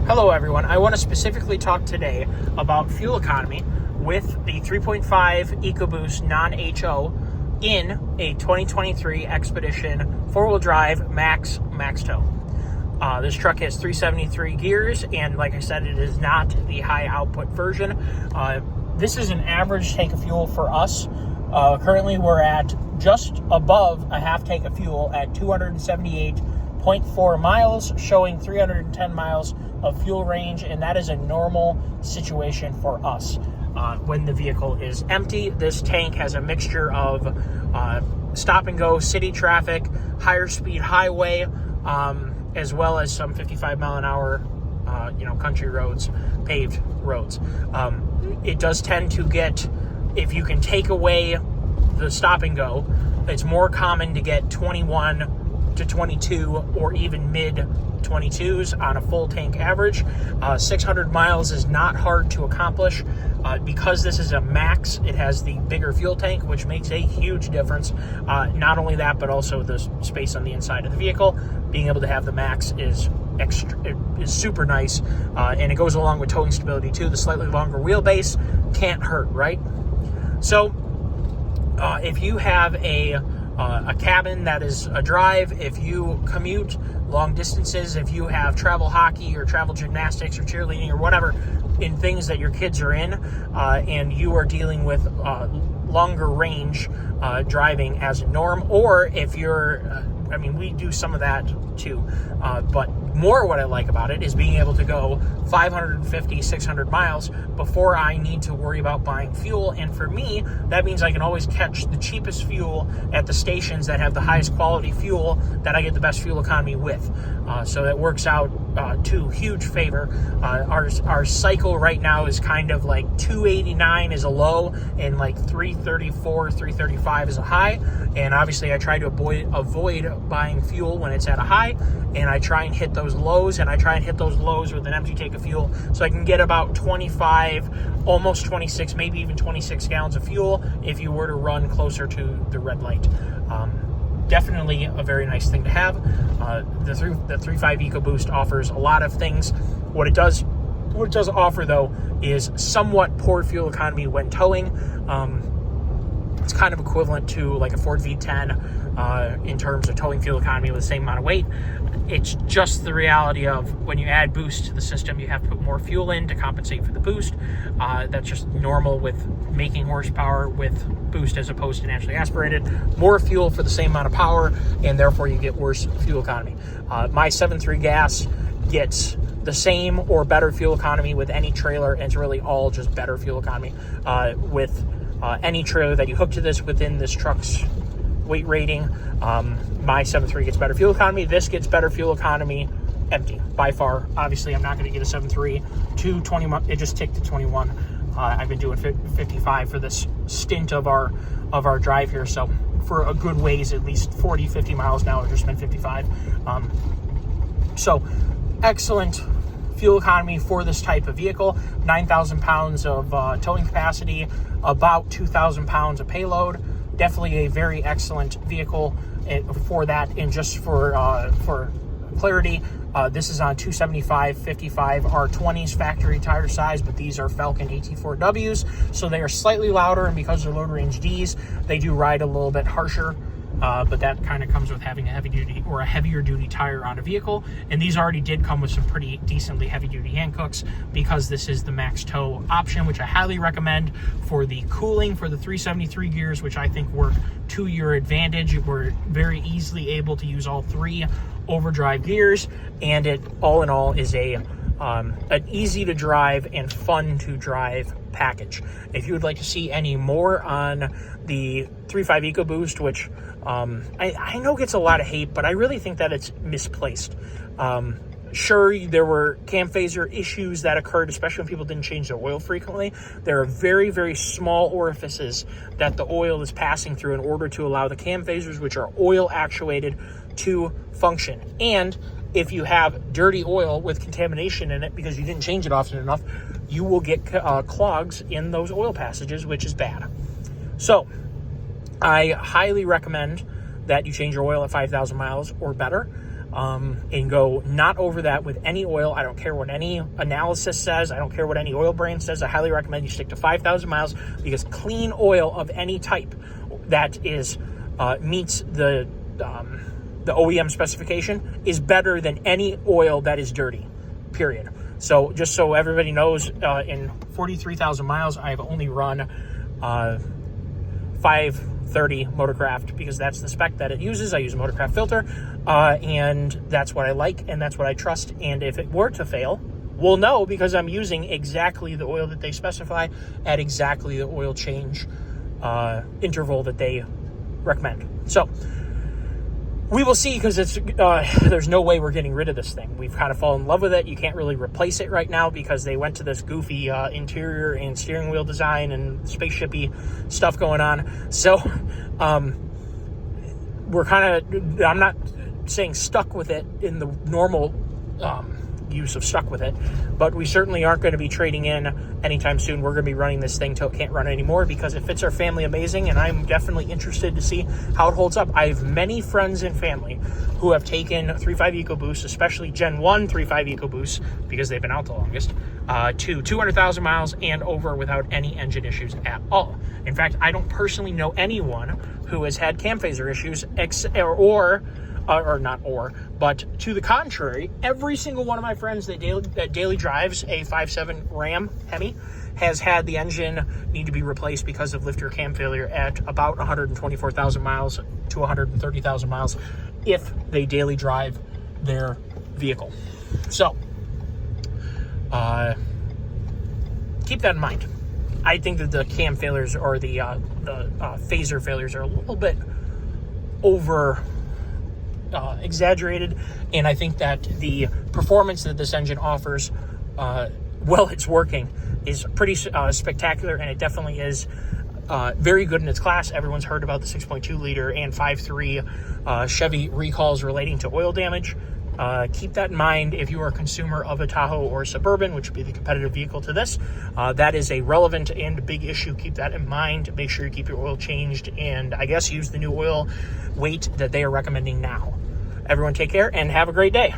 Hello everyone, I want to specifically talk today about fuel economy with the 3.5 Ecoboost non-HO in a 2023 Expedition 4-wheel drive max tow. This truck has 373 gears, and like I said, it is not the high output version. This is an average tank of fuel for us. Currently we're at just above a half tank of fuel at 278.4 miles, showing 310 miles of fuel range, and that is a normal situation for us. When the vehicle is empty, this tank has a mixture of stop and go city traffic, higher speed highway, as well as some 55 mile an hour country roads, paved roads. It does tend to get, if you can take away the stop and go, it's more common to get 21 to 22 or even mid 22s on a full tank average. 600 miles is not hard to accomplish. Because this is a max, it has the bigger fuel tank, which makes a huge difference. Not only that, but also the space on the inside of the vehicle. Being able to have the max is super nice, and it goes along with towing stability too. The slightly longer wheelbase can't hurt, right? So if you have a cabin that is a drive, if you commute long distances, if you have travel hockey or travel gymnastics or cheerleading or whatever in things that your kids are in, and you are dealing with longer range driving as a norm, or if you're we do some of that too, but more what I like about it is being able to go 550, 600 miles before I need to worry about buying fuel. And for me, that means I can always catch the cheapest fuel at the stations that have the highest quality fuel that I get the best fuel economy with. So that works out to huge favor. Our cycle right now is kind of like 289 is a low and like 334, 335 is a high. And obviously I try to avoid buying fuel when it's at a high, and I try and hit those lows, and I try and hit those lows with an empty tank of fuel so I can get about 25, almost 26, maybe even 26 gallons of fuel if you were to run closer to the red light. Definitely a very nice thing to have. The 3.5 EcoBoost offers a lot of things. What it does offer though is somewhat poor fuel economy when towing. It's kind of equivalent to like a Ford V10 in terms of towing fuel economy with the same amount of weight. It's just the reality of when you add boost to the system, you have to put more fuel in to compensate for the boost. That's just normal with making horsepower with boost as opposed to naturally aspirated. More fuel for the same amount of power, and therefore you get worse fuel economy. My 7.3 gas gets the same or better fuel economy with any trailer, and it's really all just better fuel economy with any trailer that you hook to this within this truck's weight rating. My 7.3 gets better fuel economy. This gets better fuel economy empty by far. Obviously, I'm not going to get a 7.3 to 21. It just ticked to 21. I've been doing 55 for this stint of our drive here. So for a good ways, at least 40, 50 miles now, I've just been 55. So excellent fuel economy for this type of vehicle. 9,000 pounds of towing capacity, about 2,000 pounds of payload. Definitely a very excellent vehicle for that. And just for clarity, this is on 275/55 R20s factory tire size, but these are Falcon AT4Ws, so they are slightly louder, and because they're load range Ds, they do ride a little bit harsher. But that kind of comes with having a heavy duty or a heavier duty tire on a vehicle. And these already did come with some pretty decently heavy duty Hancooks because this is the max tow option, which I highly recommend for the cooling for the 373 gears, which I think work to your advantage. We're very easily able to use all three overdrive gears, and it all in all is an easy to drive and fun to drive package. If you would like to see any more on the 3.5 EcoBoost, which I know gets a lot of hate, but I really think that it's misplaced. Sure, there were cam phaser issues that occurred, especially when people didn't change their oil frequently. There are very, very small orifices that the oil is passing through in order to allow the cam phasers, which are oil actuated, to function. And if you have dirty oil with contamination in it because you didn't change it often enough, you will get clogs in those oil passages, which is bad. So I highly recommend that you change your oil at 5,000 miles or better. and go not over that with any oil. I don't care what any analysis says. I don't care what any oil brand says. I highly recommend you stick to 5,000 miles, because clean oil of any type that is meets the OEM specification is better than any oil that is dirty, period. So just so everybody knows, in 43,000 miles, I've only run 530 Motorcraft, because that's the spec that it uses. I use a Motorcraft filter, and that's what I like, and that's what I trust. And if it were to fail, we'll know, because I'm using exactly the oil that they specify at exactly the oil change interval that they recommend. So we will see, because it's there's no way we're getting rid of this thing. We've kind of fallen in love with it. You can't really replace it right now, because they went to this goofy interior and steering wheel design and spaceshipy stuff going on. So we're kind of, I'm not saying stuck with it in the normal use of stuck with it, but we certainly aren't going to be trading in anytime soon. We're going to be running this thing till it can't run anymore, because it fits our family amazing, and I'm definitely interested to see how it holds up. I have many friends and family who have taken 3.5 EcoBoost, especially Gen 1 3.5 EcoBoost, because they've been out the longest, to 200,000 miles and over without any engine issues at all. In fact, I don't personally know anyone who has had cam phaser issues, but to the contrary, every single one of my friends that daily drives a 5.7 Ram Hemi has had the engine need to be replaced because of lifter cam failure at about 124,000 miles to 130,000 miles if they daily drive their vehicle. So keep that in mind. I think that the cam failures, or the phaser failures, are a little bit exaggerated, and I think that the performance that this engine offers, while it's working, is pretty spectacular, and it definitely is very good in its class. Everyone's heard about the 6.2 liter and 5.3 Chevy recalls relating to oil damage. Keep that in mind if you are a consumer of a Tahoe or Suburban, which would be the competitive vehicle to this. That is a relevant and big issue. Keep that in mind. Make sure you keep your oil changed, and I guess use the new oil weight that they are recommending now. Everyone take care and have a great day.